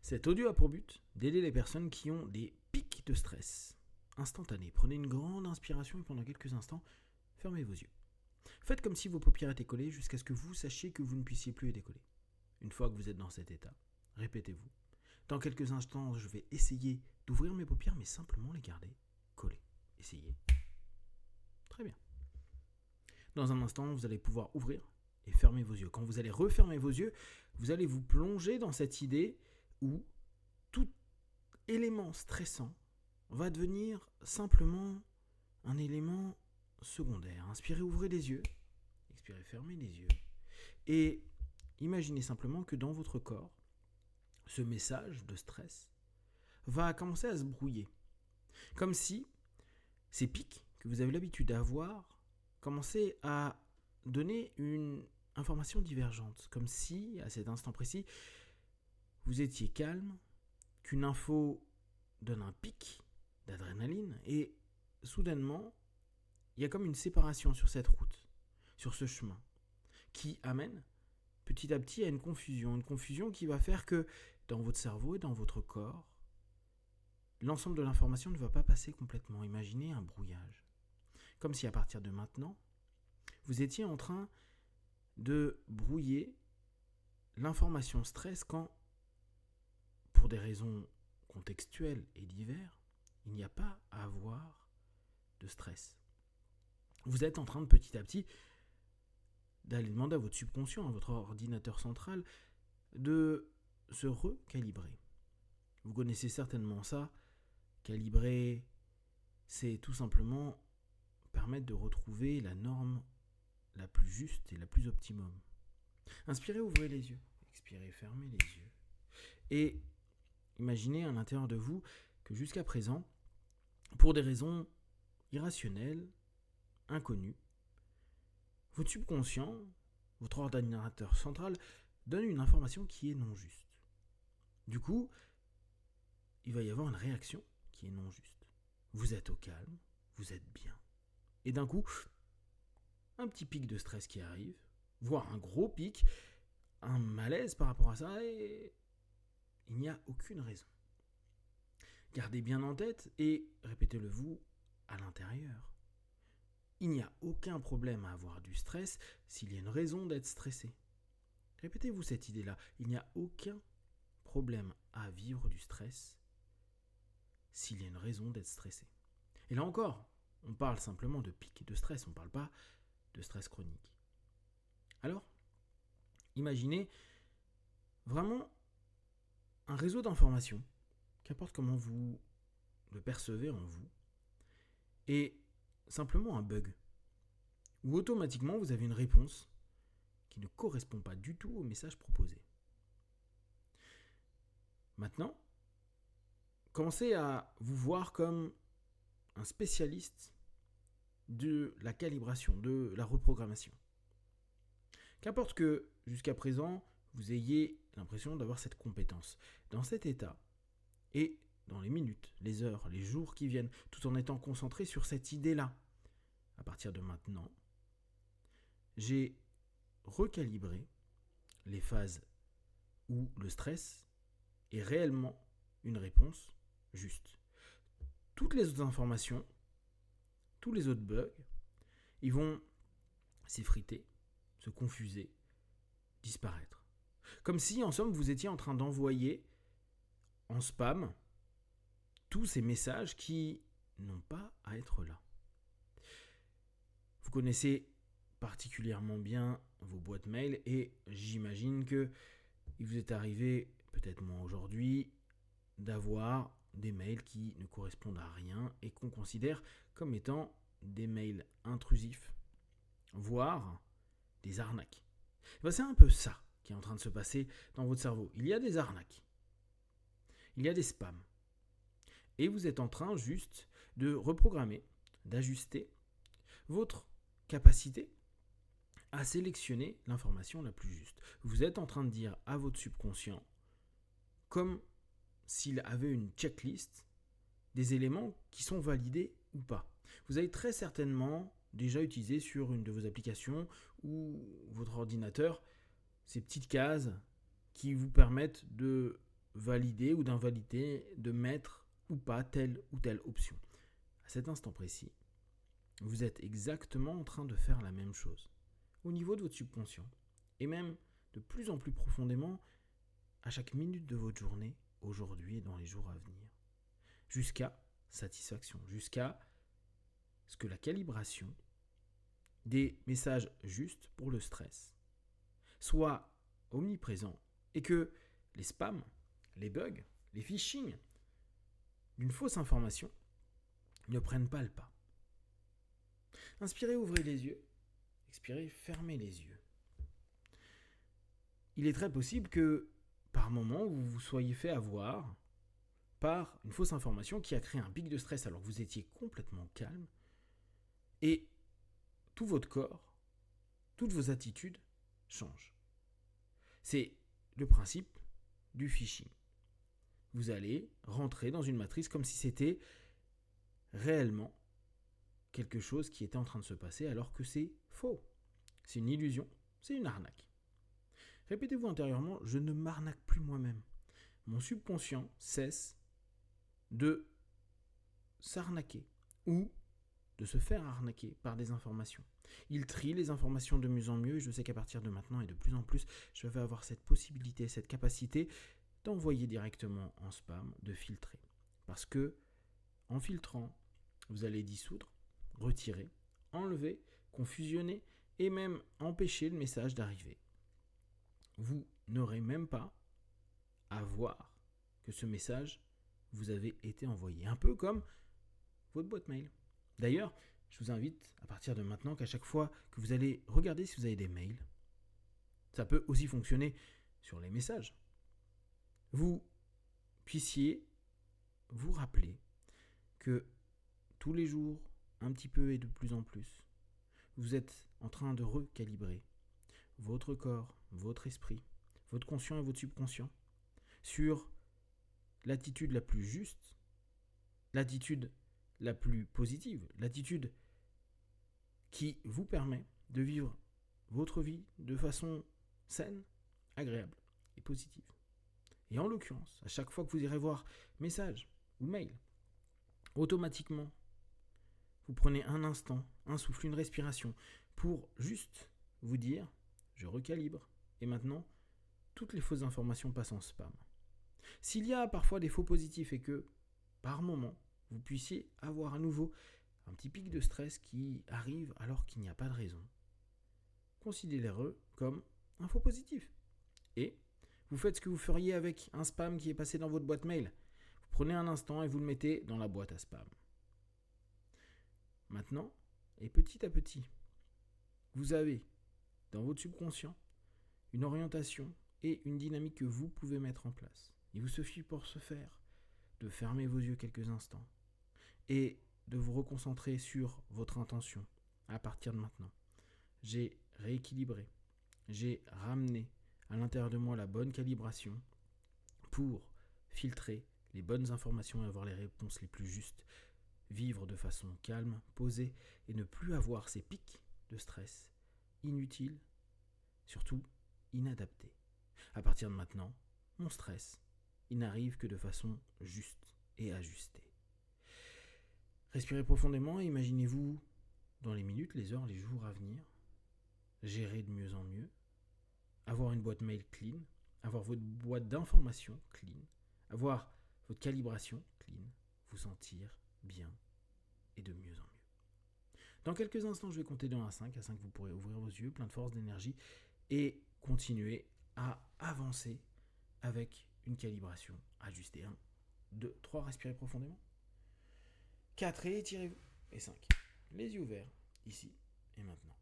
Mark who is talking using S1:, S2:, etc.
S1: Cet audio a pour but d'aider les personnes qui ont des pics de stress instantanés. Prenez une grande inspiration et pendant quelques instants, fermez vos yeux. Faites comme si vos paupières étaient collées jusqu'à ce que vous sachiez que vous ne puissiez plus les décoller. Une fois que vous êtes dans cet état, répétez-vous. Dans quelques instants, je vais essayer d'ouvrir mes paupières, mais simplement les garder collées. Essayez. Très bien. Dans un instant, vous allez pouvoir ouvrir et fermer vos yeux. Quand vous allez refermer vos yeux, vous allez vous plonger dans cette idée où tout élément stressant va devenir simplement un élément secondaire. Inspirez, ouvrez les yeux. Expirez, fermez les yeux. Et imaginez simplement que dans votre corps, ce message de stress va commencer à se brouiller. Comme si ces pics que vous avez l'habitude d'avoir commençaient à donner une information divergente. Comme si, à cet instant précis, vous étiez calme, qu'une info donne un pic d'adrénaline et soudainement, il y a comme une séparation sur cette route, sur ce chemin, qui amène petit à petit à une confusion qui va faire que dans votre cerveau et dans votre corps, l'ensemble de l'information ne va pas passer complètement. Imaginez un brouillage. Comme si à partir de maintenant, vous étiez en train de brouiller l'information stress quand, pour des raisons contextuelles et diverses, il n'y a pas à avoir de stress. Vous êtes en train de petit à petit d'aller demander à votre subconscient, à votre ordinateur central, de se recalibrer. Vous connaissez certainement ça. Calibrer, c'est tout simplement permettre de retrouver la norme la plus juste et la plus optimum. Inspirez, ouvrez les yeux. Expirez, fermez les yeux. Et imaginez à l'intérieur de vous que jusqu'à présent, pour des raisons irrationnelles, inconnues, votre subconscient, votre ordinateur central, donne une information qui est non juste. Du coup, il va y avoir une réaction qui est non juste. Vous êtes au calme, vous êtes bien. Et d'un coup, un petit pic de stress qui arrive, voire un gros pic, un malaise par rapport à ça, et il n'y a aucune raison. Gardez bien en tête et répétez-le vous à l'intérieur. Il n'y a aucun problème à avoir du stress s'il y a une raison d'être stressé. Répétez-vous cette idée-là. Il n'y a aucun problème à vivre du stress s'il y a une raison d'être stressé. Et là encore, on parle simplement de pic de stress, on ne parle pas de stress chronique. Alors, imaginez vraiment un réseau d'informations, qu'importe comment vous le percevez en vous, et simplement un bug, où automatiquement vous avez une réponse qui ne correspond pas du tout au message proposé. Maintenant, commencez à vous voir comme un spécialiste de la calibration, de la reprogrammation. Qu'importe que jusqu'à présent, vous ayez l'impression d'avoir cette compétence. Dans cet état, et dans les minutes, les heures, les jours qui viennent, tout en étant concentré sur cette idée-là, à partir de maintenant, j'ai recalibré les phases où le stress est réellement une réponse juste. Toutes les autres informations, tous les autres bugs, ils vont s'effriter, se confuser, disparaître. Comme si, en somme, vous étiez en train d'envoyer en spam tous ces messages qui n'ont pas à être là. Vous connaissez particulièrement bien vos boîtes mail et j'imagine que il vous est arrivé, peut-être moins aujourd'hui, d'avoir des mails qui ne correspondent à rien et qu'on considère comme étant des mails intrusifs, voire des arnaques. C'est un peu ça qui est en train de se passer dans votre cerveau. Il y a des arnaques, il y a des spams, et vous êtes en train juste de reprogrammer, d'ajuster votre capacité à sélectionner l'information la plus juste. Vous êtes en train de dire à votre subconscient, comme s'il avait une checklist, des éléments qui sont validés ou pas. Vous avez très certainement déjà utilisé sur une de vos applications ou votre ordinateur ces petites cases qui vous permettent de valider ou d'invalider, de mettre ou pas telle ou telle option. À cet instant précis, vous êtes exactement en train de faire la même chose, au niveau de votre subconscient, et même de plus en plus profondément à chaque minute de votre journée, aujourd'hui et dans les jours à venir, jusqu'à satisfaction, jusqu'à ce que la calibration des messages justes pour le stress soit omniprésent et que les spams, les bugs, les phishing d'une fausse information ne prennent pas le pas. Inspirez, ouvrez les yeux. Expirez, fermez les yeux. Il est très possible que, par moment, vous vous soyez fait avoir par une fausse information qui a créé un pic de stress alors que vous étiez complètement calme et tout votre corps, toutes vos attitudes changent. C'est le principe du phishing. Vous allez rentrer dans une matrice comme si c'était réellement quelque chose qui était en train de se passer alors que c'est faux. C'est une illusion, c'est une arnaque. Répétez-vous intérieurement, je ne m'arnaque plus moi-même. Mon subconscient cesse de s'arnaquer ou de se faire arnaquer par des informations. Il trie les informations de mieux en mieux et je sais qu'à partir de maintenant et de plus en plus, je vais avoir cette possibilité, cette capacité d'envoyer directement en spam, de filtrer. Parce que en filtrant, vous allez dissoudre, retirer, enlever, confusionner et même empêcher le message d'arriver. Vous n'aurez même pas à voir que ce message vous avait été envoyé. Un peu comme votre boîte mail. D'ailleurs, je vous invite à partir de maintenant qu'à chaque fois que vous allez regarder si vous avez des mails, ça peut aussi fonctionner sur les messages, vous puissiez vous rappeler que tous les jours, un petit peu et de plus en plus, vous êtes en train de recalibrer votre corps, votre esprit, votre conscient et votre subconscient sur l'attitude la plus juste, l'attitude la plus positive, l'attitude qui vous permet de vivre votre vie de façon saine, agréable et positive. Et en l'occurrence, à chaque fois que vous irez voir message ou mail, automatiquement, vous prenez un instant, un souffle, une respiration pour juste vous dire je recalibre et maintenant toutes les fausses informations passent en spam. S'il y a parfois des faux positifs et que par moment vous puissiez avoir à nouveau un petit pic de stress qui arrive alors qu'il n'y a pas de raison, considérez-le comme un faux positif. Et vous faites ce que vous feriez avec un spam qui est passé dans votre boîte mail. Vous prenez un instant et vous le mettez dans la boîte à spam. Maintenant, et petit à petit, vous avez dans votre subconscient une orientation et une dynamique que vous pouvez mettre en place. Il vous suffit pour ce faire de fermer vos yeux quelques instants et de vous reconcentrer sur votre intention à partir de maintenant. J'ai rééquilibré, j'ai ramené à l'intérieur de moi la bonne calibration pour filtrer les bonnes informations et avoir les réponses les plus justes, vivre de façon calme, posée et ne plus avoir ces pics de stress inutiles, surtout inadaptés. À partir de maintenant, mon stress, il n'arrive que de façon juste et ajustée. Respirez profondément et imaginez-vous dans les minutes, les heures, les jours à venir, gérer de mieux en mieux, avoir une boîte mail clean, avoir votre boîte d'informations clean, avoir votre calibration clean, vous sentir bien et de mieux en mieux. Dans quelques instants, je vais compter de 1 à 5. À 5, vous pourrez ouvrir vos yeux, plein de force, d'énergie et continuer à avancer avec une calibration ajustée. 1, 2, 3, respirez profondément. 4 et étirez-vous. Et 5. Les yeux ouverts, ici et maintenant.